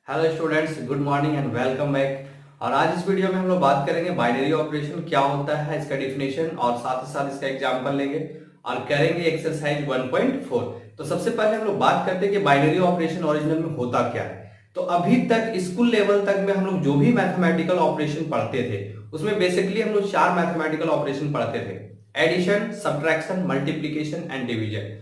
Hello students, good morning and welcome back. और आज इस वीडियो में हम लोग बात करेंगे बाइनरी ऑपरेशन क्या होता है, इसका डिफिनेशन और साथ ही साथ इसका एग्जांपल लेंगे और करेंगे एक्सरसाइज 1.4। तो सबसे पहले हम लोग बात करते हैं कि बाइनरी ऑपरेशन ओरिजिनल में होता क्या है। तो अभी तक स्कूल लेवल तक में हम लोग जो भी मैथमेटिकल ऑपरेशन पढ़ते थे उसमें बेसिकली हम लोग 4 मैथमेटिकल ऑपरेशन पढ़ते थे: addition, subtraction, multiplication and division.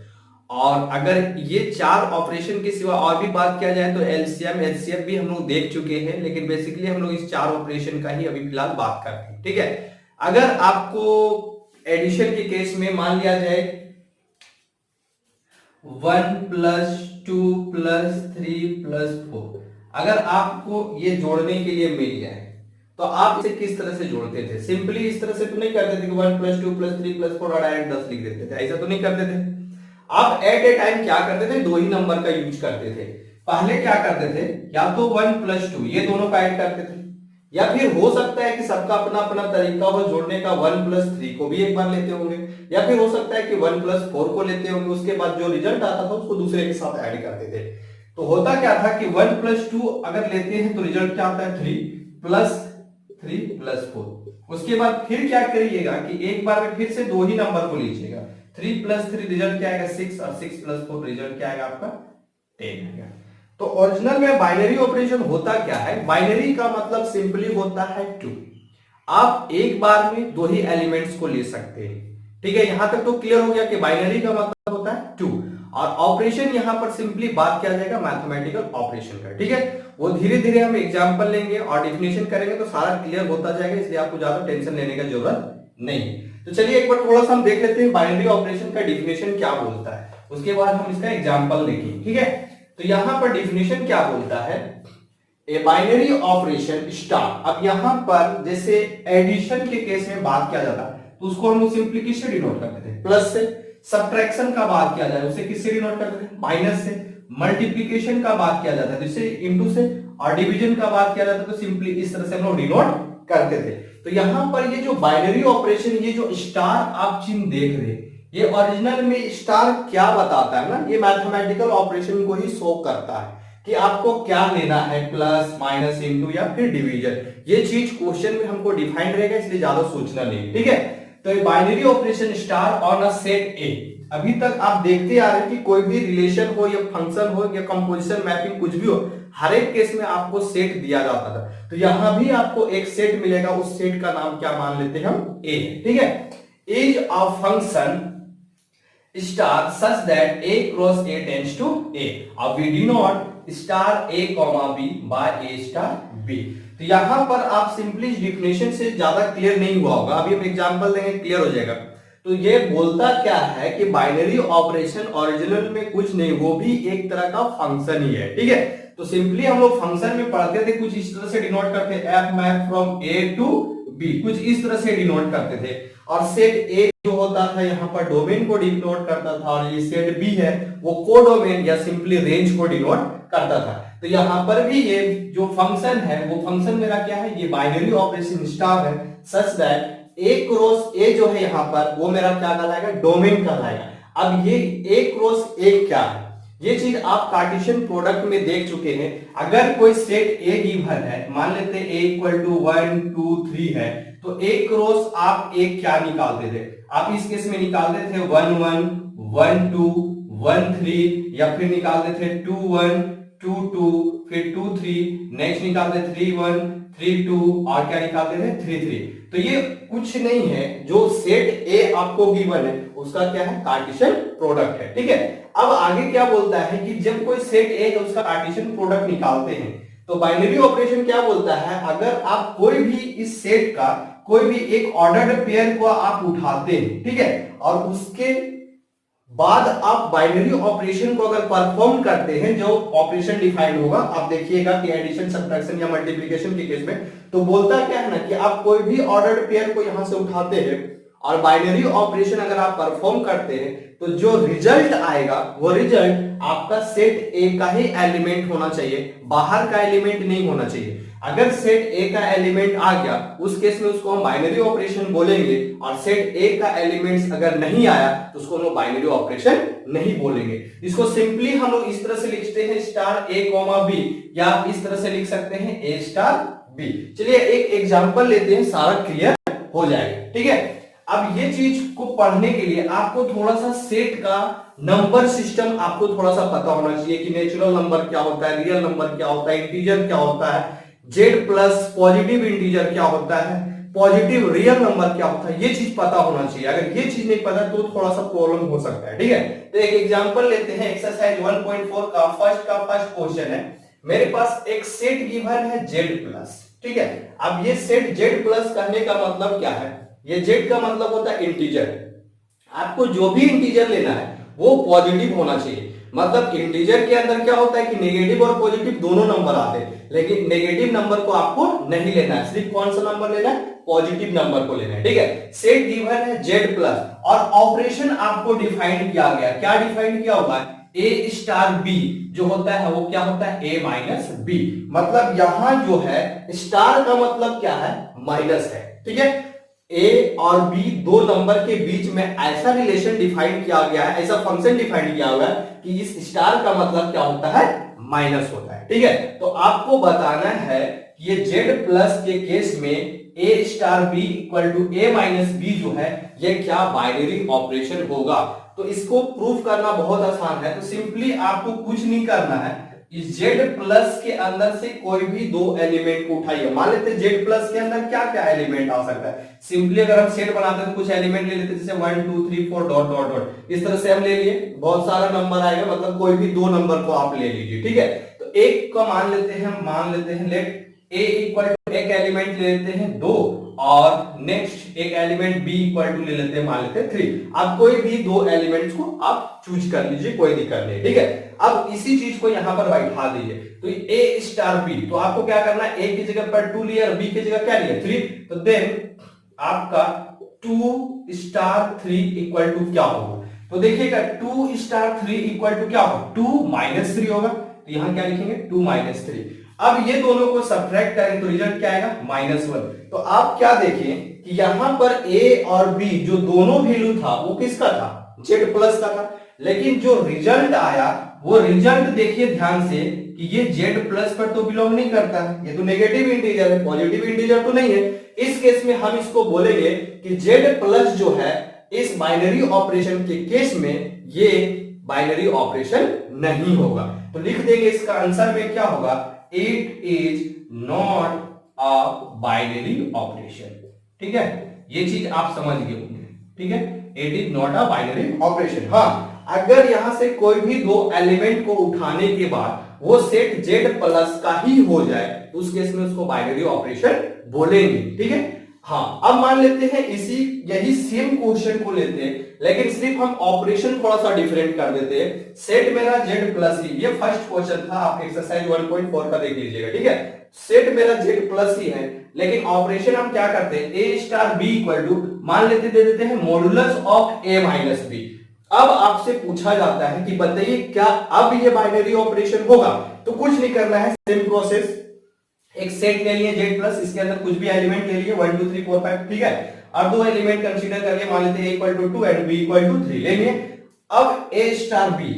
और अगर ये 4 ऑपरेशन के सिवा और भी बात किया जाए तो एलसीएम एचसीएफ भी हम लोग देख चुके हैं, लेकिन बेसिकली हम लोग इस 4 ऑपरेशन का ही अभी फिलहाल बात करते हैं। ठीक है, अगर आपको एडिशन के केस में मान लिया जाए 1+2+3+4, अगर आपको ये जोड़ने के लिए मिल जाए तो आप इसे किस तरह से जोड़ते थे? सिंपली इस तरह से तो नहीं करते थे कि 1+2+3+4 और डायरेक्ट 10 लिख देते थे, ऐसा तो नहीं करते थे। आप एट ए टाइम क्या करते थे? दो ही नंबर का यूज करते थे। पहले क्या करते थे, या तो 1+2 ये दोनों का ऐड करते थे, या फिर हो सकता है कि सबका अपना अपना तरीका हो जोड़ने का, 1+3 को भी एक बार लेते होंगे, या फिर हो सकता है कि 1+4 को लेते होंगे, उसके बाद जो रिजल्ट आता था उसको दूसरे के साथ ऐड करते थे। तो होता क्या था कि 1+2 अगर लेते हैं तो रिजल्ट क्या आता है? 3+3+4। उसके बाद फिर क्या करिएगा कि एक बार में फिर से दो ही नंबर को लीजिएगा, 3+3 रिजल्ट क्या आएगा? 6, और 6+4 रिजल्ट क्या आएगा आपका? 10 आएगा। तो ओरिजिनल में बाइनरी ऑपरेशन होता क्या है? बाइनरी का मतलब सिंपली होता है 2। आप एक बार में दो ही एलिमेंट्स को ले सकते हैं। ठीक है, यहां तक तो क्लियर हो गया कि बाइनरी का मतलब होता है 2, और ऑपरेशन यहां पर सिंपली बात किया जाएगा मैथमेटिकल ऑपरेशन का। ठीक है, वो धीरे धीरे हम एग्जांपल लेंगे और डिफिनेशन करेंगे तो सारा क्लियर होता जाएगा, इसलिए आपको ज्यादा टेंशन लेने की जरूरत नहीं। तो चलिए एक बार थोड़ा सा हम देख लेते हैं बाइनरी ऑपरेशन का डिफिनेशन क्या बोलता है, उसके बाद हम इसका एग्जांपल देखेंगे। ठीक है, तो यहां पर डिफिनेशन क्या बोलता है? A binary operation star. अब यहां पर जैसे एडिशन के केस में बात किया जाता है तो उसको हम लोग सिंपली किससे डिनोट करते थे? प्लस से। सब्ट्रैक्शन का बात किया जाए उसे किससे डिनोट करते थे? माइनस से। मल्टीप्लीकेशन का बात किया जाता है तो इसे इनटू से, और डिवीजन का बात किया जाता है तो सिंपली इस तरह से हम लोग डिनोट करते थे। तो यहां पर ये जो बाइनरी ऑपरेशन, ये जो स्टार आप चिन्ह देख रहे हैं, ये ओरिजिनल में स्टार क्या बताता है ना, ये मैथमेटिकल ऑपरेशन को ही शो करता है कि आपको क्या लेना है, प्लस माइनस इनटू या फिर डिवीजन। ये चीज क्वेश्चन में हमको डिफाइंड रहेगा, इसलिए ज्यादा सोचना नहीं। ठीक है, तो ये binary operation star on a set ए। अभी तक आप देखते आ रहे हैं कि कोई भी रिलेशन हो या फंक्शन हो या कंपोजिशन मैपिंग कुछ भी हो, हर एक केस में आपको सेट दिया जाता था। तो यहां भी आपको एक सेट मिलेगा, उस सेट का नाम क्या मान लेते हैं हम? ए। ठीक है, is a function star such that a cross a tends to a। अब we denote star a comma b by a star b। तो यहां पर आप सिंपली डिफिनेशन से ज्यादा क्लियर नहीं हुआ होगा, अभी हम एग्जांपल देंगे क्लियर हो जाएगा। तो ये बोलता क्या है कि बाइनरी ऑपरेशन ओरिजिनल में कुछ नहीं, वो भी एक तरह का फंक्शन ही है। ठीक है, तो सिंपली हम लोग फंक्शन में पढ़ते थे, कुछ इस तरह से डिनोट करते थे, F map from A to B, कुछ इस तरह से डिनोट करते थे। और सेट ए जो होता था यहाँ पर डोमेन को डिनोट करता था, और ये सेट बी है वो कोडोमेन या सिंपली रेंज को डिनोट करता था। तो यहाँ पर भी ये जो फंक्शन है वो फंक्शन मेरा क्या है? ये बाइनरी ऑपरेशन स्टार है, सच दैट ए क्रॉस ए जो है यहाँ पर वो मेरा क्या कहलाएगा? डोमेन कहलाएगा। अब ये ए क्रॉस ए क्या है? ये चीज आप कार्टेशियन प्रोडक्ट में देख चुके हैं। अगर कोई सेट ए गिवन है, मान लेते हैं a = 1 2 3 है, तो ए क्रॉस आप एक क्या निकालते थे? आप इस केस में निकालते थे 1 1 1 2 1 3, या फिर निकालते थे 2 1 2 2, फिर 2 3, नेक्स्ट निकालते 3 1 3 2, और क्या निकालते थे? 3 3। तो ये कुछ नहीं है, जो सेट ए आपको गिवन है उसका क्या है? कार्टेशियन प्रोडक्ट है। ठीक है, अब आगे क्या बोलता है कि जब कोई सेट ए है उसका कार्टेशियन प्रोडक्ट निकालते हैं तो बाइनरी ऑपरेशन क्या बोलता है? अगर आप कोई भी इस सेट का कोई भी एक ऑर्डर्ड पेयर को आप उठाते हैं, ठीक है, और उसके बाद आप बाइनरी ऑपरेशन को अगर परफॉर्म करते हैं, जो ऑपरेशन डिफाइंड होगा, आप देखिएगा कि एडिशन, सब्ट्रैक्शन या मल्टीप्लिकेशन के केस में, तो बोलता क्या है ना कि आप कोई भी ऑर्डर्ड पेयर को यहां से उठाते हैं और बाइनरी ऑपरेशन अगर आप परफॉर्म करते हैं तो जो रिजल्ट आएगा वो रिजल्ट आपका सेट ए का ही एलिमेंट होना चाहिए, बाहर का एलिमेंट नहीं होना चाहिए। अगर सेट ए का एलिमेंट आ गया उस केस में उसको हम बाइनरी ऑपरेशन बोलेंगे, और सेट ए का एलिमेंट्स अगर नहीं आया तो उसको हम बाइनरी ऑपरेशन नहीं बोलेंगे। इसको सिंपली हम लोग इस तरह से लिखते हैं स्टार ए कॉमा बी, या इस तरह से लिख सकते हैं ए स्टार बी। चलिए एक एग्जांपल लेते हैं, सारा क्लियर हो जाएगा। ठीक है, अब ये चीज को पढ़ने के लिए आपको थोड़ा सा सेट का नंबर सिस्टम आपको थोड़ा सा पता होना चाहिए कि नेचुरल नंबर क्या होता है, रियल नंबर क्या होता है, इंटीजर क्या होता है, जेड प्लस पॉजिटिव इंटीजर क्या होता है, पॉजिटिव रियल नंबर क्या होता है, ये चीज पता होना चाहिए। अगर ये चीज नहीं पता तो थोड़ा सा प्रॉब्लम हो सकता है। ठीक है, तो एक एग्जांपल लेते हैं, एक्सरसाइज 1.4 का फर्स्ट क्वेश्चन है। मेरे पास एक सेट गिवन है जेड प्लस। ठीक है, अब ये सेट जेड प्लस कहने का मतलब क्या है, ये जेड का मतलब होता है इंटीजर। आपको जो भी इंटीजर लेना है वो पॉजिटिव होना चाहिए। मतलब इंटीजर के अंदर क्या होता है कि नेगेटिव और पॉजिटिव दोनों नंबर आते हैं, लेकिन नेगेटिव नंबर को आपको नहीं लेना है, सिर्फ कौन सा नंबर लेना है, पॉजिटिव नंबर को लेना है। ठीक है, सेट गिवन है जेड प्लस, और ऑपरेशन आपको डिफाइन किया गया। क्या डिफाइन किया हुआ है, ए स्टार बी जो होता है वो क्या होता है, ए माइनस बी। मतलब यहां जो है स्टार का मतलब क्या है, माइनस है। ठीक है, ए और बी दो नंबर के बीच में ऐसा रिलेशन डिफाइन किया गया है, ऐसा फंक्शन डिफाइन किया हुआ है कि इस स्टार का मतलब क्या होता है, माइनस होता है। ठीक है, तो आपको बताना है कि ये जेड प्लस के केस में A star B equal to A minus B जो है ये क्या बाइनरी ऑपरेशन होगा। तो इसको प्रूफ करना बहुत आसान है। तो सिंपली आपको कुछ नहीं करना है, इस जेड प्लस के अंदर से कोई भी दो एलिमेंट को उठाइए। मान लेते हैं जेड प्लस के अंदर क्या क्या एलिमेंट आ सकता है। सिंपली अगर हम सेट बनाते हैं तो कुछ एलिमेंट ले लेते हैं, जैसे 1 2 3 4 डॉट डॉट डॉट, इस तरह से हम ले लिए, बहुत सारा नंबर आएगा, मतलब कोई भी दो नंबर को आप ले लीजिए। ठीक है, तो एक को मान लेते हैं लेट ए इक्वल टू एक एलिमेंट ले लेते हैं 2, और नेक्स्ट एक एलिमेंट बी इक्वल टू ले लेते हैं, मान लेते हैं 3। अब कोई भी दो एलिमेंट्स को आप चूज कर लीजिए, कोई दिक्कत नहीं। ठीक है, अब इसी चीज को यहां पर बैठा दीजिए। तो ए स्टार बी, तो आपको क्या करना है, ए की जगह पर 2 लिया, बी की जगह क्या लिया 3, तो देन आपका 2 स्टार 3 इक्वल टू क्या होगा, तो देखिएगा 2 स्टार 3 इक्वल टू क्या होगा, 2 माइनस 3 होगा। तो यहां क्या लिखेंगे, 2 माइनस 3। अब ये दोनों को सब्ट्रैक्ट करें तो रिजल्ट क्या आएगा, -1। तो आप क्या देखें कि यहां पर ए और बी जो दोनों वैल्यू था वो किसका था, जेड प्लस का था। लेकिन जो रिजल्ट आया वो रिजल्ट देखिए ध्यान से कि ये जेड प्लस पर तो बिलोंग नहीं करता है, ये तो नेगेटिव इंटीजर है, पॉजिटिव इंटीजर तो नहीं है। इस केस में हम इसको बोलेंगे कि जेड प्लस जो है इस बाइनरी ऑपरेशन के केस में ये बाइनरी ऑपरेशन नहीं होगा। तो लिख देंगे इसका आंसर में क्या होगा, it is not a binary operation. ठीक है, ये चीज आप समझ गए होंगे। ठीक है, it is not a binary operation. हाँ, अगर यहां से कोई भी दो एलिमेंट को उठाने के बाद वो सेट जेड प्लस का ही हो जाए तो उस केस में उसको बाइनरी ऑपरेशन बोलेंगे। ठीक है, हाँ, अब मान लेते हैं यही सेम क्वेश्चन को लेते हैं, लेकिन सिर्फ हम ऑपरेशन थोड़ा सा डिफरेंट कर देते हैं। सेट मेरा जेड प्लस ही, ये फर्स्ट क्वेश्चन था, आप एक्सरसाइज 1.4 का देख लीजिएगा। ठीक है, सेट मेरा जेड प्लस ही है, लेकिन ऑपरेशन हम क्या करते हैं, A star B equal to मान लेते दे देते हैं modulus of A minus B. अब आपसे पूछा जाता है कि बताइए क्या अब ये बाइनरी ऑपरेशन होगा, तो कुछ नहीं करना है, सेम प्रोसेस। एक सेट ले लिए जेड प्लस, इसके अंदर कुछ भी एलिमेंट ले लिए 1 2 3 4 5। ठीक है, और दो एलिमेंट कंसीडर करके मान लेते हैं a equal to 2 and b equal to 3 ले लिए। अब a स्टार b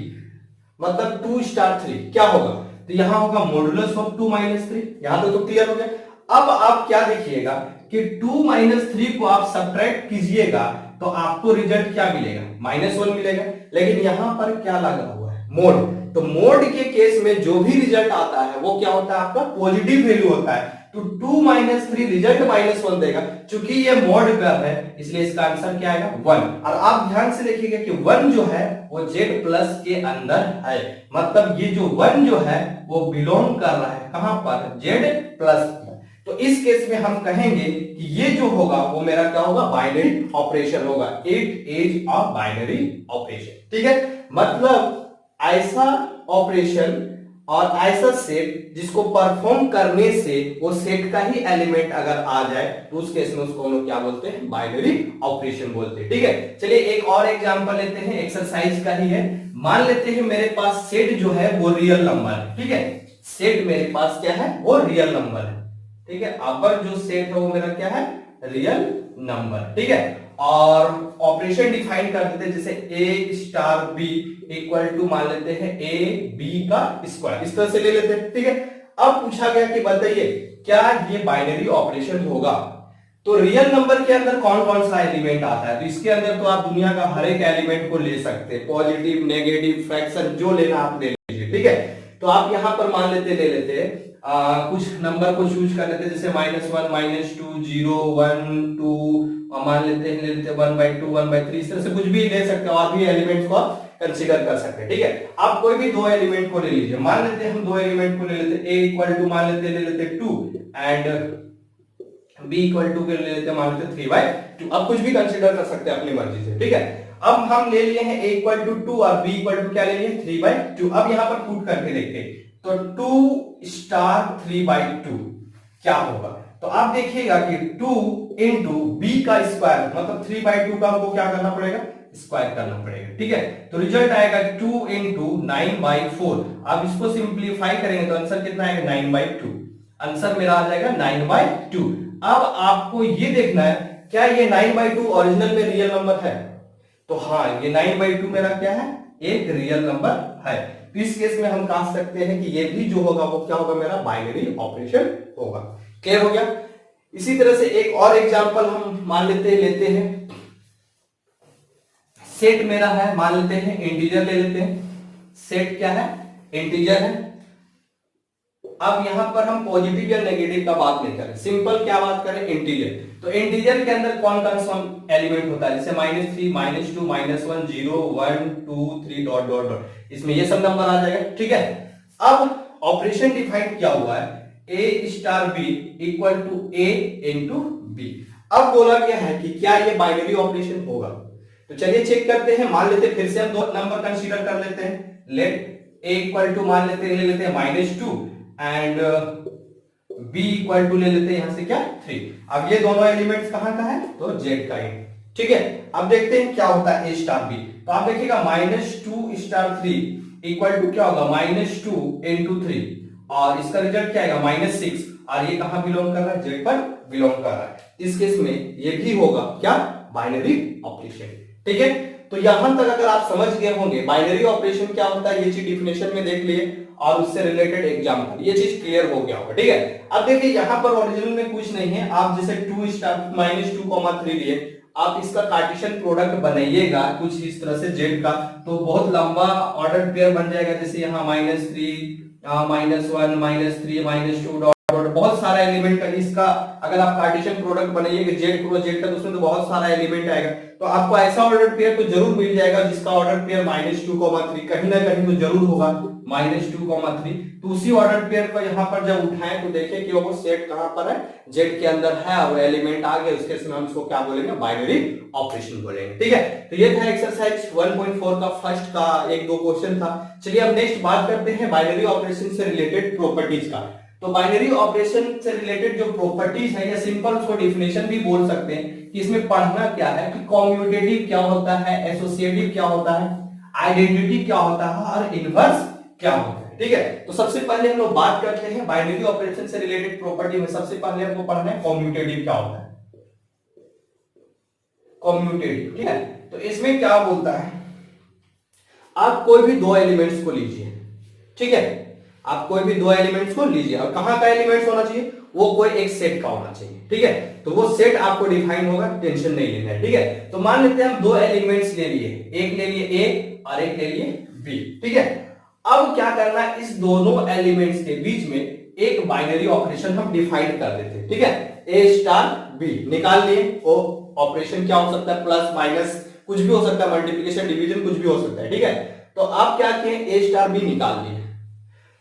मतलब 2 स्टार 3 क्या होगा, तो यहां होगा मॉडुलस ऑफ 2 माइनस 3। यहां तो क्लियर हो गया। अब आप क्या देखिएगा कि 2 माइनस 3 को आप सब्ट्रैक्ट कीजिएगा तो आपको रिजल्ट क्या मिलेगा, -1 मिलेगा। लेकिन यहां पर क्या लगा हुआ है, मोड। तो मोड के केस में जो भी रिजल्ट आता है वो क्या होता है, आपका पॉजिटिव वैल्यू होता है। तो 2 माइनस 3 रिजल्ट -1 देगा। चूंकि ये मॉड पर है इसलिए इसका आंसर क्या आएगा, 1। और आप ध्यान से देखिएगा कि 1 जो है वो जेड प्लस के अंदर है, मतलब ये जो 1 जो है वो बिलोंग कर रहा है कहां पर, जेड प्लस। तो इस केस में हम कहेंगे कि ये जो होगा वो मेरा क्या होगा, बाइनरी ऑपरेशन होगा। It is a binary operation. ठीक है, मतलब ऐसा ऑपरेशन और ऐसा सेट जिसको परफॉर्म करने से वो सेट का ही एलिमेंट अगर आ जाए तो उस केस में उसको हम लोग क्या बोलते हैं, बाइनरी ऑपरेशन बोलते हैं। ठीक है, चलिए एक और एग्जांपल लेते हैं, एक्सरसाइज का ही है। मान लेते हैं मेरे पास सेट जो है वो रियल नंबर है। ठीक है, सेट मेरे पास क्या है, वो रियल नंबर है। ठीक है, अपर जो सेट है वो मेरा क्या है, रियल नंबर। ठीक है, और ऑपरेशन डिफाइन कर देते हैं, जैसे ए स्टार बी इक्वल टू मान लेते हैं ए बी का स्क्वायर, इस तरह से ले लेते हैं। ठीक है, अब पूछा गया कि बताइए क्या ये बाइनरी ऑपरेशन होगा। तो रियल नंबर के अंदर कौन कौन सा एलिमेंट आता है, तो इसके अंदर तो आप दुनिया का हर एक एलिमेंट को ले सकते हैं, पॉजिटिव नेगेटिव फ्रैक्शन जो लेना आप ले लीजिए। ठीक है, तो आप यहां पर मान लेते ले लेते कुछ नंबर को चूज कर लेते, जैसे -1 -2 0 1 2 मान लेते हैं, ले लेते 1/2 1/3, इस तरह से कुछ भी ले सकते हो, और भी एलिमेंट्स को आप कंसीडर कर सकते हैं। ठीक है, आप कोई भी दो एलिमेंट को ले लीजिए, मान लेते हैं हम दो एलिमेंट को ले लेते, a इक्वल टू मान लेते ले लेते 2 एंड b इक्वल टू ले लेते मान लेते 3/2, अब कुछ भी कंसीडर कर सकते हैं अपनी मर्जी से। ठीक है, अब हम ले लिए हैं a इक्वल टू 2 और b इक्वल टू क्या ले लिए 3/2। अब यहां पर पुट करके देखते हैं, तो 2 स्टार 3/2 क्या होगा, तो आप देखिएगा कि 2 इंटू बी का स्क्वायर मतलब 3/2 का हमको क्या करना पड़ेगा, स्क्वायर करना पड़ेगा। ठीक है, तो रिजल्ट आएगा 2 इंटू 9/4। आप इसको सिंप्लीफाई करेंगे तो आंसर कितना आएगा, 9/2। आंसर मेरा आ जाएगा 9/2। अब आपको ये देखना है क्या ये 9/2 ओरिजिनल में रियल नंबर है, तो हाँ ये 9/2 मेरा क्या है, एक रियल नंबर है। तो इस केस में हम कह सकते हैं कि ये भी जो होगा वो क्या होगा, मेरा बाइनरी ऑपरेशन होगा। क्लियर हो गया। इसी तरह से एक और एग्जांपल हम मान लेते हैं, सेट मेरा है, मान लेते हैं इंटीजर ले लेते हैं, सेट क्या है, इंटीजर है। अब यहां पर हम पॉजिटिव या नेगेटिव का बात नहीं करें, सिंपल क्या बात करें, इंटीजर। तो इंटीजर के अंदर कौन कौन सा एलिमेंट होता है, जैसे -3 -2 -1 0 1 2 3 डॉट डॉट डॉट, इसमें ये सब नंबर आ जाएगा। ठीक है, अब ऑपरेशन डिफाइन क्या हुआ है, a star b equal to a into B. अब बोला गया है कि क्या ये बाइनरी ऑपरेशन होगा, तो चलिए चेक करते हैं। मान लेते फिर से हम दो नंबर कंसीडर कर लेते हैं, लेट a इक्वल टू मान लेते ले लेते हैं -2 एंड b इक्वल टू ले लेते हैं यहां से क्या 3। अब ये दोनों एलिमेंट्स कहां का है, तो z का है। ठीक है, अब देखते हैं क्या होता है a स्टार b। तो आप देखिएगा -2 स्टार 3 इक्वल टू क्या होगा, -2 इंटू 3, और इसका रिजल्ट क्या आएगा -6, और ये कहां बिलोंग कर रहा है, जेड पर बिलोंग कर रहा है। इस केस में ये भी होगा क्या, बाइनरी ऑपरेशन। ठीक है, तो यहां तक अगर आप समझ गए होंगे बाइनरी ऑपरेशन क्या होता है, ये चीज डिफिनेशन में देख लिए और उससे रिलेटेड एग्जांपल, ये चीज क्लियर हो गया होगा। ठीक है, अब देखिए यहां पर ओरिजिनल में कुछ नहीं है, आप जैसे 2 स्टार -2, 3 लिए, आप इसका कार्टेशियन प्रोडक्ट बनाइएगा कुछ इस तरह से जेड का, तो बहुत लंबा ऑर्डर पेयर बन जाएगा, जैसे यहाँ -3 -1 -3 -2 डॉट डॉट, बहुत सारा एलिमेंट का इसका अगर आप कार्टेशियन प्रोडक्ट बनाइएगा जेड को जेड तक, उसमें तो बहुत सारा एलिमेंट आएगा। तो आपको ऐसा ऑर्डर पेयर तो जरूर मिल जाएगा जिसका ऑर्डर पेयर -2, 3 कहीं ना कहीं तो जरूर होगा, -2, 3। तो उसी ऑर्डर पेयर को यहाँ पर जब उठाएं तो देखिए कि वो सेट कहां पर है, जेड के अंदर है, और एलिमेंट आ गए, उसके समय हम इसको क्या बोलेंगे, बाइनरी ऑपरेशन बोलेंगे। ठीक है, तो ये था एक्सरसाइज 1.4 का फर्स्ट का एक दो क्वेश्चन था। चलिए अब नेक्स्ट बात करते हैं बाइनरी ऑपरेशन से रिलेटेड प्रॉपर्टीज का। तो बाइनरी ऑपरेशन से रिलेटेड जो प्रॉपर्टीज है, या सिंपल उसको डिफिनेशन भी बोल सकते हैं कि इसमें पढ़ना क्या है, कि कॉम्यूटेटिव क्या होता है, एसोसिएटिव क्या होता है, आइडेंटिटी क्या होता है, और इनवर्स क्या होता है। ठीक है, तो सबसे पहले हम लोग बात करते हैं बाइनरी ऑपरेशन से रिलेटेड प्रॉपर्टी में। सबसे पहले हमको पढ़ना है कॉम्यूटेटिव क्या होता है, कॉम्यूटेटिव। ठीक है, तो इसमें क्या बोलता है, आप कोई भी दो एलिमेंट्स को लीजिए। ठीक है, आप कोई भी दो एलिमेंट्स को लीजिए, और कहां का एलिमेंट्स होना चाहिए, वो कोई एक सेट का होना चाहिए। ठीक है, तो वो सेट आपको डिफाइन होगा, टेंशन नहीं लेना है। ठीक है, तो मान लेते हैं हम दो एलिमेंट्स ले लिए, एक ले लिए a और एक ले लिए b। ठीक है, अब क्या करना है, इस दोनों एलिमेंट्स के बीच में एक बाइनरी ऑपरेशन हम डिफाइन कर देते हैं। ठीक है, a स्टार b निकाल लिए, वो ऑपरेशन क्या हो सकता है, प्लस माइनस कुछ भी हो सकता है, मल्टीप्लिकेशन डिवीजन कुछ भी हो सकता है। ठीक है, तो आप क्या किए, a स्टार b निकाल लिए।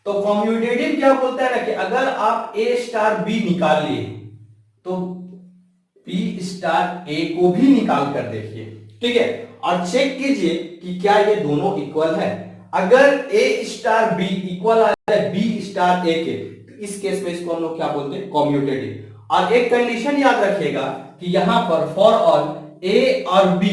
तो कॉम्यूटेटिव क्या बोलता है ना, कि अगर आप a स्टार b निकाल लिए तो b स्टार a को भी निकाल कर देखिए। ठीक है, और चेक कीजिए कि क्या ये दोनों इक्वल है। अगर ए स्टार बी इक्वल आ जाए बी स्टार ए के, तो इस केस में इसको हम लोग क्या बोलते हैं, कॉम्यूटेटिव। और एक कंडीशन याद रखिएगा कि यहां पर फॉर ऑल ए और बी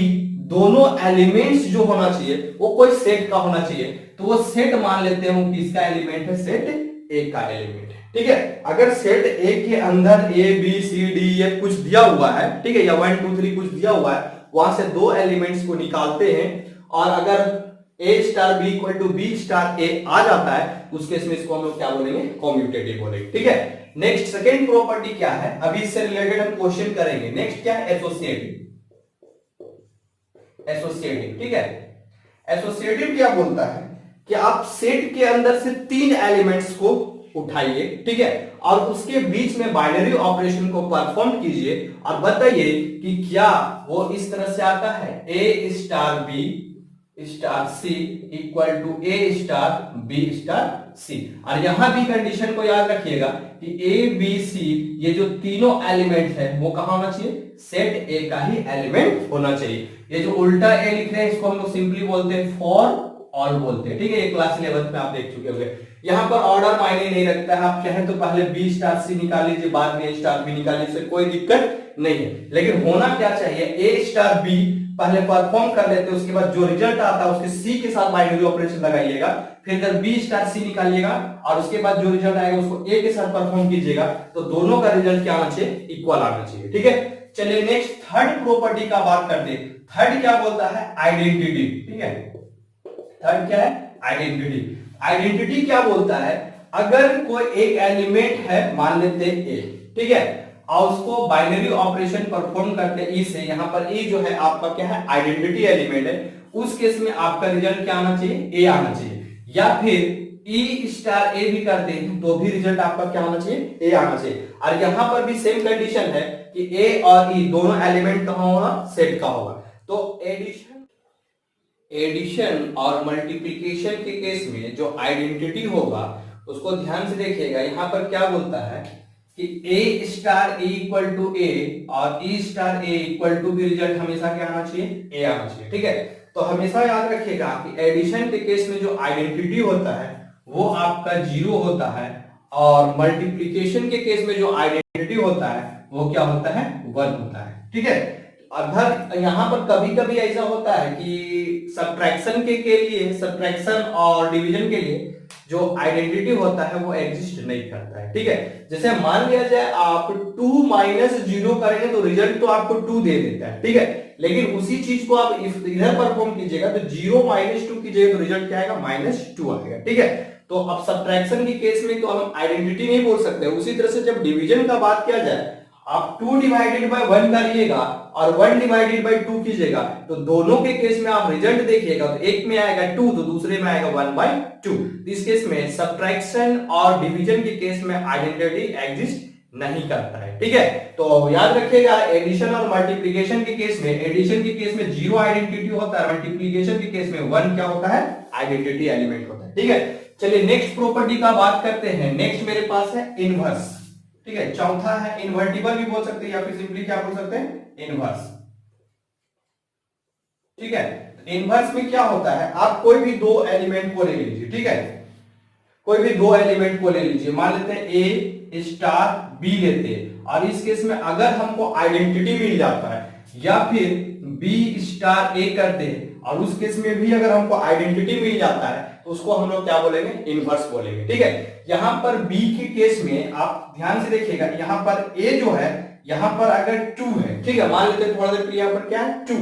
दोनों एलिमेंट्स जो होना चाहिए वो कोई सेट का होना चाहिए, तो वो सेट मान लेते हैं कि इसका एलिमेंट है, सेट ए का एलिमेंट है। ठीक है, अगर सेट ए के अंदर ए बी सी डी ये कुछ दिया हुआ है, ठीक है, या 1 2 3 कुछ दिया हुआ है, वहां से दो एलिमेंट्स को निकालते हैं और अगर A star B equal to B star A आ जाता है, उस केस में इसको हम लोग क्या बोलेंगे, कॉम्यूटेटिव बोलेंगे। ठीक है, नेक्स्ट सेकेंड प्रॉपर्टी क्या है, अभी इससे रिलेटेड हम क्वेश्चन करेंगे। नेक्स्ट क्या है, एसोसिएटिव। एसोसिएटिव, ठीक है, एसोसिएटिव क्या बोलता है कि आप सेट के अंदर से तीन एलिमेंट्स को उठाइए, ठीक है, और उसके बीच में बाइनरी ऑपरेशन को परफॉर्म कीजिए और बताइए कि क्या वो इस तरह से आता है, A star B star C equal to A star B star C. और यहां भी कंडीशन को याद रखिएगा कि ए बी सी ये जो तीनों एलिमेंट है वो कहां होना चाहिए, सेट ए का ही एलिमेंट होना चाहिए। ये जो उल्टा ए लिख रहे हैं इसको हम लोग सिंपली बोलते हैं फॉर ऑल बोलते हैं। ठीक है, ये क्लास 11th में आप देख चुके होंगे। यहां पर ऑर्डर मायने नहीं रखता है, आप चाहे तो पहले बी स्टार सी निकाल लीजिए, बाद में ए स्टार बी निकाल लीजिए, कोई दिक्कत नहीं है। लेकिन होना क्या चाहिए, ए स्टार बी पहले परफॉर्म कर लेते हैं, उसके बाद जो रिजल्ट आता है उसके सी के साथ बाइनरी ऑपरेशन लगाइएगा, फिर जब बी स्टार सी निकालिएगा और उसके बाद जो रिजल्ट आएगा उसको ए के साथ परफॉर्म कीजिएगा, तो दोनों का रिजल्ट क्या आना चाहिए, इक्वल आना चाहिए। ठीक है, चलिए नेक्स्ट थर्ड प्रॉपर्टी का बात करते हैं। थर्ड क्या बोलता है, आइडेंटिटी। ठीक है, थर्ड क्या है, आइडेंटिटी। आइडेंटिटी क्या बोलता है, अगर कोई एक एलिमेंट है, मान लेते हैं ए, ठीक है, और उसको बाइनरी ऑपरेशन परफॉर्म करते हैं ई से, यहां पर ई जो है आपका क्या है, आइडेंटिटी एलिमेंट है, उस केस में आपका रिजल्ट क्या आना चाहिए, ए आना चाहिए। या फिर ई स्टार ए भी करते हैं तो भी रिजल्ट आपका क्या होना चाहिए, ए आना चाहिए। और यहां पर भी सेम कंडीशन है कि ए और ई दोनों एलिमेंट कहां होगा, सेट का होगा। तो एडिशन और मल्टीप्लिकेशन के केस में जो आइडेंटिटी होगा उसको ध्यान से देखिएगा। यहां पर क्या बोलता है कि A star A equal to A और E star A equal to B, result हमेशा क्या आना चाहिए, ए आना चाहिए। ठीक है, तो हमेशा याद रखिएगा कि एडिशन के केस में जो आइडेंटिटी होता है वो आपका 0 होता है, और मल्टीप्लिकेशन के केस में जो आइडेंटिटी होता है वो क्या होता है, 1 होता है। ठीक है, अगर यहां पर कभी कभी ऐसा होता है कि सब्ट्रैक्शन के लिए, सब्ट्रैक्शन और डिवीजन के लिए जो आइडेंटिटी होता है वो एग्जिस्ट नहीं करता है। ठीक है, जैसे मान लिया जाए आप 2 माइनस 0 करेंगे तो रिजल्ट तो आपको 2 दे देता है। ठीक है, लेकिन उसी चीज को आप इधर परफॉर्म कीजिएगा तो 0 माइनस 2 कीजिएगा तो रिजल्ट क्या आएगा, -2 आएगा। ठीक है, तो अब सब्ट्रैक्शन के केस में तो हम आइडेंटिटी नहीं बोल सकते। उसी तरह से जब डिवीजन का बात किया जाए, आप 2 डिवाइडेड बाय 1 करिएगा और 1 डिवाइडेड बाय 2 कीजिएगा, तो दोनों के केस में आप रिजल्ट देखिएगा तो एक में आएगा 2 तो दूसरे में आएगा 1/2। इस केस में सब्ट्रैक्शन और डिवीजन के केस में आइडेंटिटी एग्जिस्ट नहीं करता है। ठीक है, तो याद रखिएगा एडिशन और मल्टीप्लिकेशन के केस में, एडिशन के केस में 0 आइडेंटिटी होता है, मल्टीप्लिकेशन के केस में 1 क्या होता है, आइडेंटिटी एलिमेंट होता है। ठीक है, चलिए नेक्स्ट प्रॉपर्टी का बात करते हैं। नेक्स्ट मेरे पास है इनवर्स। ठीक है, चौथा है इन्वर्टिबल भी बोल सकते हैं या फिर सिंपली क्या बोल सकते हैं, इनवर्स। ठीक है, इनवर्स में क्या होता है, आप कोई भी दो एलिमेंट को ले लीजिए। ठीक है, कोई भी दो एलिमेंट को ले लीजिए, मान लेते हैं ए स्टार बी लेते हैं, और इस केस में अगर हमको आइडेंटिटी मिल जाता है, या फिर बी स्टार ए करते हैं और उस केस में भी अगर हमको आइडेंटिटी मिल जाता है तो उसको हम लोग क्या बोलेंगे, इनवर्स बोलेंगे। ठीक है, यहां पर बी के केस में आप ध्यान से देखिएगा, यहां पर ए जो है, यहां पर अगर 2 है, ठीक है, मान लेते हैं थोड़ा देर यहां पर क्या है 2,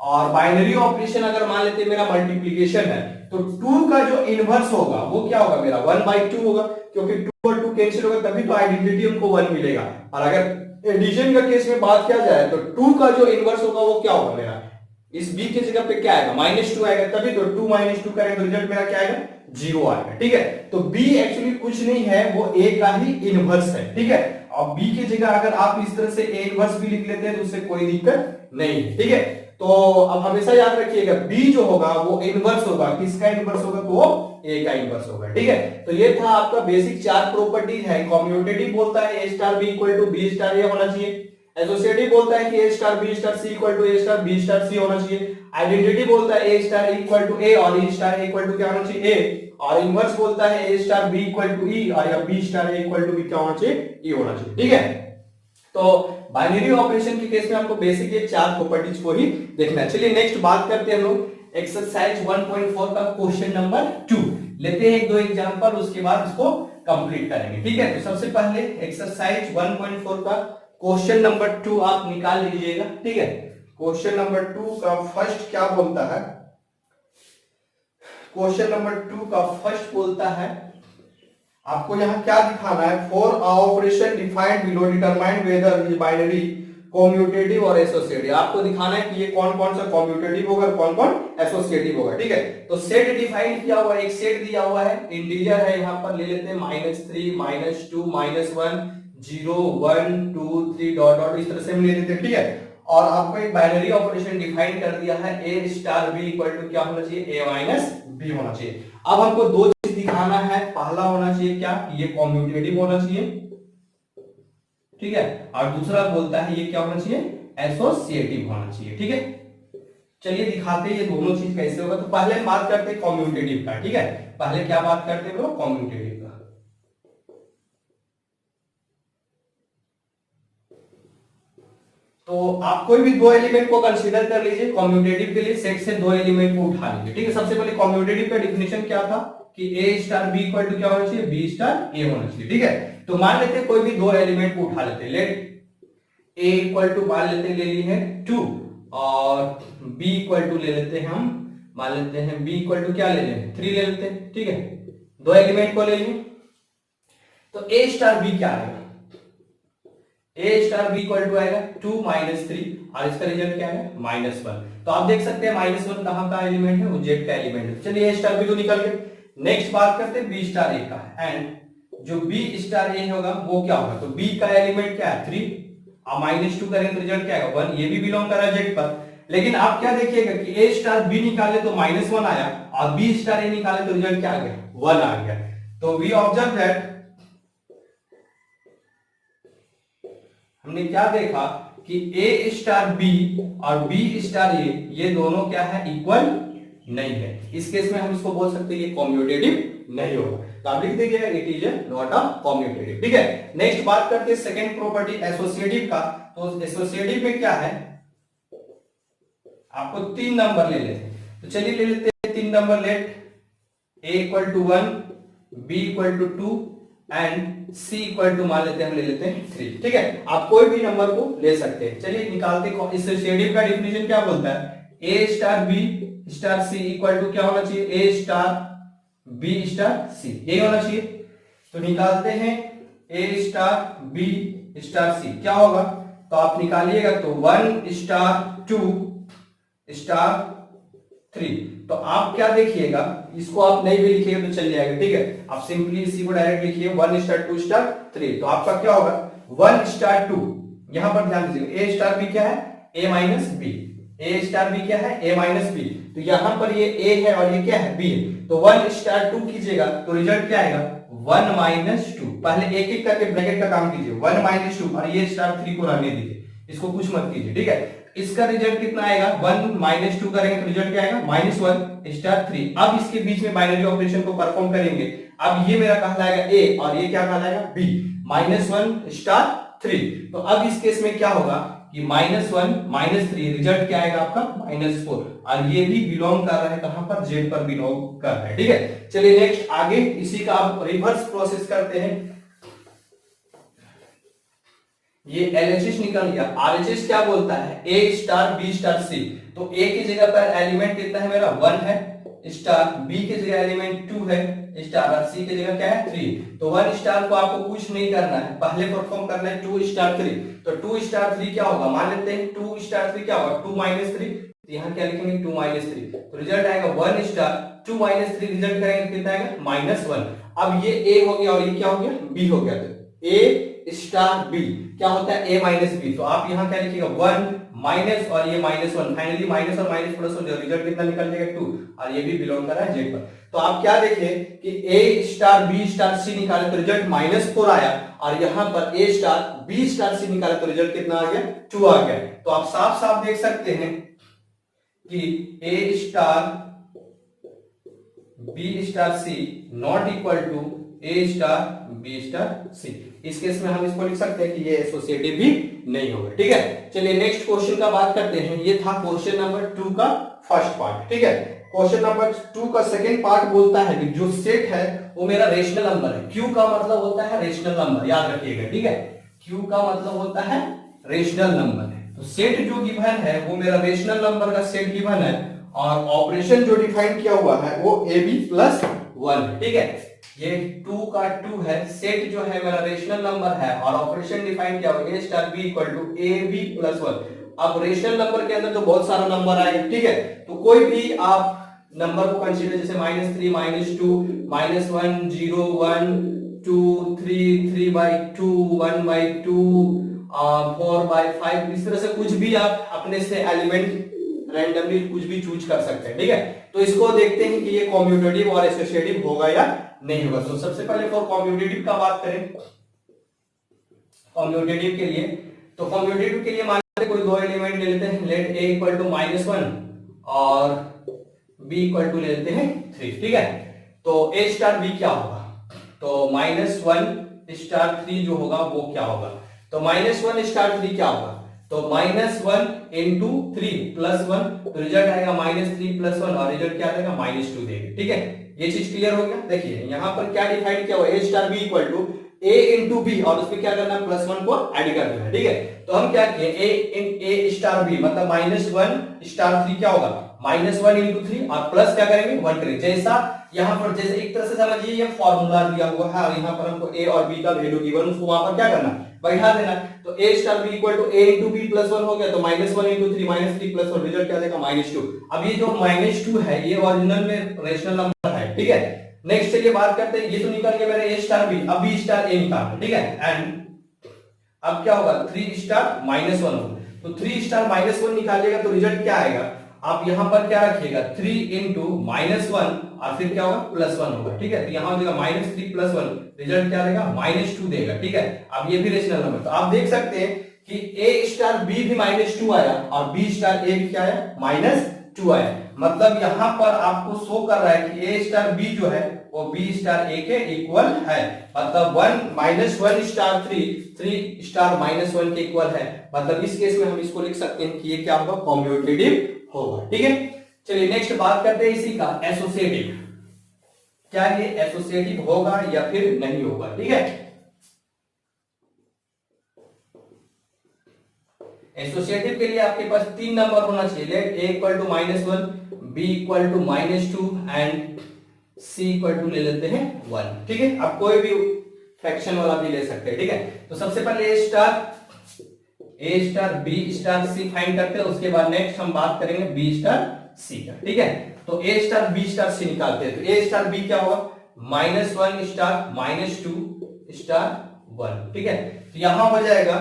और बाइनरी ऑपरेशन अगर मान लेते हैं मेरा मल्टीप्लिकेशन है, तो 2 का जो इनवर्स होगा वो क्या होगा, मेरा 1/2 होगा, क्योंकि 2 और 2 कैंसिल होगा तभी तो आइडेंटिटी हमको 1 मिलेगा। और अगर एडिशन का केस में बात किया जाए तो 2 का जो इनवर्स होगा वो क्या होगा, मेरा इस b के जगह पे क्या आएगा, -2 आएगा, तभी तो 2 - 2 करेंगे तो रिजल्ट मेरा क्या आएगा, 0 आएगा। ठीक है, तो b एक्चुअली कुछ नहीं है, वो a का ही इनवर्स है। ठीक है, और b की जगह अगर आप इस तरह से a इनवर्स भी लिख लेते हैं तो उससे कोई दिक्कत नहीं है। ठीक है, तो अब हमेशा याद रखिएगा b जो होगा वो इनवर्स होगा, किसका इनवर्स होगा, तो वो a का इनवर्स होगा। ठीक है, तो ये था आपका बेसिक 4 प्रॉपर्टीज है। कम्यूटेटिव बोलता है a star b equal to b star a होना चाहिए, एसोसिएटिव बोलता है कि A star B star C equal to A star B star C होना चाहिए। आइडेंटिटी बोलता है A star equal to A और ई स्टार इक्वल टू क्या होना चाहिए ए। और इनवर्स बोलता है A star B equal to E और या B star equal to B क्या होना चाहिए ई होना चाहिए। ठीक है, तो बाइनरी ऑपरेशन के केस में आपको बेसिक ये चार प्रॉपर्टीज को ही देखना है। चलिए नेक्स्ट बात करते हैं हम लोग एक्सरसाइज 1.4 का क्वेश्चन नंबर 2 लेते हैं, एक दो एग्जांपल, उसके बाद इसको कंप्लीट करेंगे। ठीक है, तो सबसे पहले एक्सरसाइज 1.4 का क्वेश्चन नंबर 2 आप निकाल लीजिएगा। ठीक है, क्वेश्चन नंबर 2 का फर्स्ट क्या बोलता है, क्वेश्चन नंबर 2 का फर्स्ट बोलता है आपको यहां क्या दिखाना है, for operation defined below determine whether is binary commutative और एसोसिएटिव। आपको दिखाना है कि ये कौन कौन सा कॉम्यूटेटिव होगा, कौन कौन एसोसिएटिव होगा। ठीक है, तो सेट डिफाइन किया हुआ है, एक सेट दिया हुआ है, इंटीजर है, यहां पर ले लेते हैं -3 -2 -1 0 1 2 3 डॉट डॉट इस तरह से हम ले लेते हैं। ठीक है, और आपको एक बाइनरी ऑपरेशन डिफाइन कर दिया है A star B equal to क्या होना चाहिए ए माइनस बी होना चाहिए। अब हमको दो चीज दिखाना है, पहला होना चाहिए क्या, ये कॉम्यूटेटिव होना चाहिए। ठीक है, और दूसरा बोलता है ये क्या होना चाहिए एसोसिएटिव होना चाहिए। ठीक है, चलिए दिखाते हैं ये दोनों चीज कैसे होगा। तो पहले बात करते हैं कॉम्यूटेटिव का। ठीक है, पहले क्या बात करते हैं लोग कॉम्यूटेटिव का। तो आप कोई भी दो एलिमेंट को कंसीडर कर लीजिए, कॉम्यूटेटिव के लिए सेट से दो एलिमेंट को उठा लीजिए। ठीक है, सबसे पहले कॉम्यूटेटिव का डिफिनेशन क्या था कि A star B equal to क्या होना चाहिए बी स्टार ए होना चाहिए। ठीक है, तो मान लेते हैं कोई भी दो एलिमेंट को उठा लेते हैं, लेट ए इक्वल टू मान लेते हैं ले ली है 2 और बी इक्वल टू ले लेते हैं हम, मान लेते हैं बी इक्वल टू क्या ले लें 3 ले लेते हैं। ठीक है, दो एलिमेंट को ले लिए, तो ए स्टार बी क्या आएगा, ए स्टार बी इक्वल टू आएगा 2 -3 और इसका रिजल्ट क्या है -1। तो आप देख सकते हैं -1 कहां का एलिमेंट है, वो जेड का एलिमेंट है। चलिए ए स्टार बी तो निकल गए। नेक्स्ट बात करते हैं बी स्टार ए का, एंड जो बी स्टार ए होगा वो क्या होगा, तो बी का एलिमेंट क्या है 3 और -2 करेंगे तो रिजल्ट क्या आएगा 1। ये भी बिलोंग कर रहा है जेड पर, लेकिन आप क्या देखिएगा कि ए स्टार बी निकाले तो -1 आया और बी स्टार ए निकाले तो रिजल्ट क्या आ गया 1 आ गया। तो वी ऑब्जर्व दैट हमने क्या देखा कि ए स्टार बी और बी स्टार ए ये दोनों क्या है इक्वल नहीं है। इस केस में हम इसको बोल सकते हैं ये कॉम्यूटेटिव नहीं होगा, तो आप लिख दीजिए it is not a commutative. ठीक है, नेक्स्ट बात करते हैं सेकंड प्रॉपर्टी एसोसिएटिव का। तो एसोसिएटिव में क्या है, आपको 3 नंबर ले लेते हैं, तो चलिए ले लेते हैं 3 number, let A equal to 1 B equal to 2 and C equal to मान लेते हैं हम ले लेते हैं 3। ठीक है, आप कोई भी नंबर को ले सकते हैं। चलिए निकालते हैं एसोसिएटिव का डिफिनेशन क्या बोलता है, A star B star C equal to क्या होना चाहिए A star B star C, ये होना चाहिए। तो निकालते हैं A star B star C क्या होगा, तो आप निकालिएगा तो 1 स्टार 2 स्टार 3। तो आप क्या देखिएगा, इसको आप नहीं भी लिखिएगा तो चल जाएगा। ठीक है, आप सिंपली इसी को डायरेक्ट लिखिए 1 स्टार 2 स्टार 3। तो आपका क्या होगा 1 स्टार 2, यहां पर ध्यान दीजिएगा ए स्टार बी क्या है ए माइनस बी, ए स्टार बी क्या है ए माइनस बी, तो यहां पर ये ए है और ये क्या है बी है। तो 1 स्टार 2 कीजिएगा तो रिजल्ट क्या आएगा 1 माइनस 2। पहले एक एक करके ब्रैकेट का काम कीजिए, 1 माइनस 2 और ये स्टार 3 को रहने दीजिए, इसको कुछ मत कीजिए। ठीक है, इसका रिजल्ट कितना आएगा 1 माइनस 2 करेंगे तो रिजल्ट क्या आएगा -1 स्टार 3। अब इसके बीच में बाइनरी ऑपरेशन को परफॉर्म करेंगे, अब ये मेरा कहलाएगा ए और ये क्या कहलाएगा बी, -1 स्टार 3। तो अब इस केस में क्या होगा कि -1 -3 रिजल्ट क्या आएगा आपका -4, और ये भी बिलोंग कर रहा है कहां पर जेड पर बिलोंग कर रहा है। ठीक है, चलिए नेक्स्ट आगे इसी का आप रिवर्स प्रोसेस करते हैं। ये LHS निकल गया, RHS क्या बोलता है ए स्टार बी स्टार सी। तो ए की जगह पर एलिमेंट कितना है मेरा 1 है स्टार, बी की जगह एलिमेंट 2 है स्टार और सी की जगह क्या है 3। तो 1 स्टार को आपको कुछ नहीं करना है, पहले परफॉर्म करना है 2 स्टार 3। तो 2 स्टार 3 क्या होगा, मान लेते हैं 2 स्टार 3 क्या होगा 2 माइनस 3, तो यहाँ क्या लिखेंगे 2 माइनस 3, तो रिजल्ट आएगा 1 स्टार 2 माइनस 3, रिजल्ट करेंगे कितना आएगा -1। अब ये ए हो गया और ये क्या हो गया बी हो गया, ए स्टार बी क्या होता है ए माइनस बी। तो आप यहाँ क्या लिखिएगा 1 माइनस और ये -1, फाइनली माइनस और माइनस प्लस हो जाएगा, रिजल्ट कितना निकल जाएगा 2, और ये भी बिलोंग कर रहा है जेड पर। तो आप क्या देखें कि ए स्टार बी स्टार सी निकाले तो रिजल्ट -4 आया, और यहाँ पर ए स्टार बी स्टार सी निकाले तो रिजल्ट कितना आ गया 2 आ गया। तो आप साफ साफ देख सकते हैं कि A star B star C not equal to A star B star C. इस केस में हम इसको लिख सकते हैं कि ये एसोसिएटिव भी नहीं होगा। ठीक है, चलिए नेक्स्ट क्वेश्चन का बात करते हैं। ये था क्वेश्चन नंबर 2 का फर्स्ट पार्ट। ठीक है, क्वेश्चन नंबर 2 का सेकंड पार्ट बोलता है कि जो सेट है वो मेरा रेशनल नंबर है। क्यू का मतलब होता है रेशनल नंबर, याद रखिएगा। ठीक है, क्यू का मतलब होता है रेशनल नंबर है। तो सेट जो गिवन है वो मेरा रेशनल नंबर का सेट गिवन है, और ऑपरेशन जो डिफाइन किया हुआ है वो ए बी प्लस 1। ठीक है, ये 2 का 2 है, सेट जो है मेरा रेशनल नंबर है, और ऑपरेशन डिफाइन किया हुआ A star B equal to A B plus 1। अब रेशनल नंबर के अंदर तो बहुत सारा नंबर आएगा। ठीक है, तो कोई भी आप नंबर को कंसीडर, जैसे -3 -2 -1 0 1 2 3 3/2 1/2 4/5, इस तरह से कुछ भी आप अपने से एलिमेंट रैंडमली कुछ भी चूज कर सकते हैं। ठीक है, तो इसको देखते हैं कि ये कॉम्यूटेटिव और एसोसिएटिव होगा या नहीं होगा। तो सबसे पहले फॉर कॉम्यूटेटिव का बात करें, कॉम्यूटेटिव के लिए, तो कॉम्यूटेटिव के लिए मान लेते कोई दो एलिमेंट ले लेते हैं, लेट a इक्वल टू -1 और b इक्वल टू ले लेते हैं 3। ठीक है, तो a स्टार b क्या होगा, तो -1 स्टार 3 जो होगा वो क्या होगा, तो -1 स्टार 3 क्या होगा, तो -1 इंटू 3 प्लस 1, तो रिजल्ट आएगा -3 प्लस 1, और रिजल्ट क्या आएगा -2 देगा। ठीक है, ये चीज क्लियर हो गया। देखिए यहाँ पर क्या डिफाइन किया हुआ है, a star b equal to a into B, और उसमें क्या करना है +1 को ऐड कर देना है। ठीक है, तो हम क्या किए a स्टार b मतलब -1 स्टार 3 क्या होगा, -1 इंटू 3 और प्लस क्या करेंगे 1 करेंगे। जैसा यहाँ पर जैसे एक तरह से समझिए ये फॉर्मूला दिया हुआ है, और यहाँ पर हमको a और b का वैल्यू गिवन, उसको वहां पर क्या करना बैठा देना। तो a star b equal to a into b plus 1 हो गया, तो -1 इंटू 3 -3 प्लस 1, रिजल्ट क्या देगा -2। अब ये जो -2 है ये ओरिजिनल में रेशनल नंबर है। ठीक है, नेक्स्ट चलिए बात करते हैं, ये तो निकल गया मेरा a स्टार b, अब b स्टार a निकालना। ठीक है, एंड अब क्या होगा 3 स्टार -1 होगा, तो 3 स्टार -1 निकालिएगा तो रिजल्ट क्या आएगा, आप यहां पर क्या रखिएगा 3 इंटू -1 और फिर क्या होगा +1 होगा। ठीक है, तो यहां हो जाएगा -3 + 1, रिजल्ट क्या देगा -2 देगा। ठीक है, अब ये भी रेशनल नंबर, तो आप देख सकते हैं कि a स्टार b भी -2 आया और b स्टार a भी क्या आया -2 आया। मतलब यहां पर आपको शो कर रहा है कि a स्टार b जो है वो b स्टार a के इक्वल है, मतलब 1 स्टार 3 स्टार -1 के इक्वल है। मतलब इस केस में हम इसको लिख सकते हैं कि ये क्या होगा कॉम्यूटेटिव होगा। ठीक है, चलिए नेक्स्ट बात करते हैं इसी का एसोसिएटिव, क्या ये एसोसिएटिव होगा या फिर नहीं होगा। ठीक है, एसोसिएटिव के लिए आपके पास 3 नंबर होना चाहिए, let a equal to -1 b equal to -2 and c equal to ले लेते हैं 1। ठीक है, आप कोई भी फ्रैक्शन वाला भी ले सकते हैं। ठीक है, तो सबसे पहले a star b star c find करते हैं, उसके बाद नेक्स्ट हम बात करेंगे b स्टार c का। ठीक है, तो a star b star c निकालते हैं, तो a स्टार b क्या होगा -1 स्टार -2 स्टार 1। ठीक है, तो यहां हो जाएगा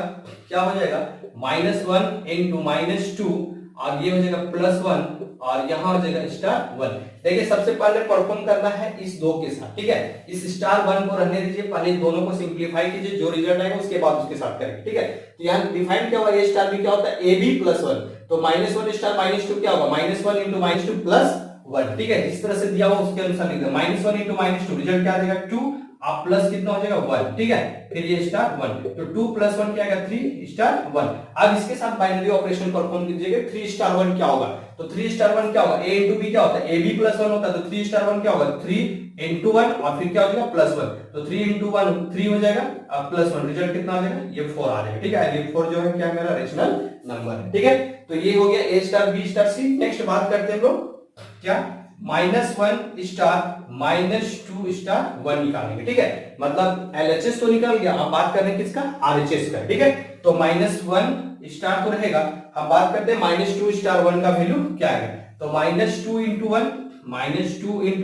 क्या हो जाएगा -1 इंटू -2 और ये हो जाएगा +1 और यहां हो जाएगा स्टार 1। देखिए सबसे पहले परफॉर्म करना है इस 2 के साथ। ठीक है, इस स्टार 1 को रहने दीजिए, पहले दोनों को सिंप्लीफाई कीजिए, जो रिजल्ट आएगा उसके बाद उसके साथ करेंगे। ठीक है, तो यहां डिफाइन क्या हुआ a स्टार b क्या होता है ab + 1, तो -1 स्टार -2 क्या होगा -1 इंटू -2 + 1। ठीक है, जिस तरह से दिया हुआ उसके अनुसार लिख दो, -1 इंटू -2 रिजल्ट क्या देगा 2, आप प्लस कितना हो जाएगा 1। ठीक है, फिर ये स्टार 1, तो 2 + 1 क्या आएगा 3 स्टार 1। अब इसके साथ बाइनरी ऑपरेशन परफॉर्म कीजिएगा, 3 स्टार 1 क्या होगा, तो 3 स्टार 1 क्या होगा a इंटू b क्या होता है ab + 1 होता है, तो 3 स्टार 1 क्या होगा 3 इंटू 1 और फिर क्या हो जाएगा +1, तो 3 इंटू 1 3 हो जाएगा अब +1, रिजल्ट कितना आ जाएगा ये 4 आ जाएगा। ठीक है, ये 4 जो है क्या मेरा रेशनल नंबर है। ठीक है, तो ये हो गया a star b star c। Next बात करते हैं लोग क्या -1 स्टार -2 स्टार 1 निकालेंगे। ठीक है, मतलब LHS तो निकल गया, अब बात कर रहे हैं किसका RHS का। ठीक है, तो -1 स्टार तो रहेगा, अब बात करते हैं -2 स्टार 1 का वैल्यू क्या है, तो -2 इंटू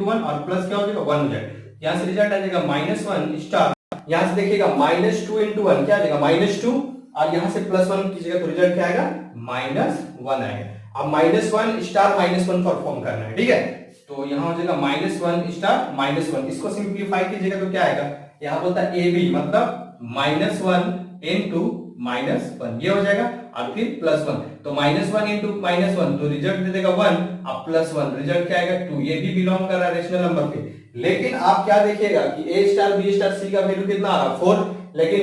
1 और प्लस क्या हो जाएगा 1 हो जाएगा, यहां से रिजल्ट आ जाएगा -1 स्टार यहां से देखिएगा -2 इंटू 1 क्या आ जाएगा -2, और यहां से +1 कीजिएगा तो रिजल्ट क्या आएगा -1 आएगा। अब -1 स्टार -1 परफॉर्म करना है, ठीक है। तो यहां हो जाएगा -1 स्टार -1, इसको सिंप्लीफाई कीजिएगा तो क्या आएगा, यहां बोलता है AB मतलब -1 इंटू -1 ये हो जाएगा, और फिर +1 तो -1 इंटू -1 तो रिजल्ट दे देगा 1, अब +1 रिजल्ट क्या आएगा 2, ये भी बिलोंग कर रहा है रेशनल नंबर पे। लेकिन आप क्या देखिएगा कि A star B star C का वैल्यू कितना आ रहा है 4, लेकिन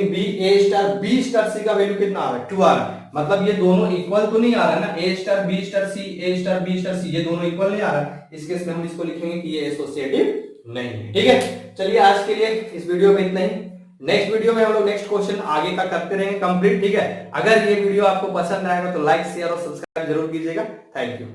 A star B star C का वैल्यू कितना आ रहा है 2 आ रहा है, मतलब ये दोनों इक्वल तो नहीं आ रहा है ना, A star B star C A star B star C ये दोनों इक्वल नहीं आ रहा है। इस केस में हम इसको लिखेंगे कि ये एसोसिएटिव नहीं है, ठीक है। चलिए आज के लिए इस वीडियो में इतना ही, नेक्स्ट वीडियो में हम लोग नेक्स्ट क्वेश्चन आगे का करते रहेंगे कंप्लीट, ठीक है। अगर ये वीडियो आपको पसंद आएगा तो लाइक शेयर और सब्सक्राइब जरूर कीजिएगा। Thank you.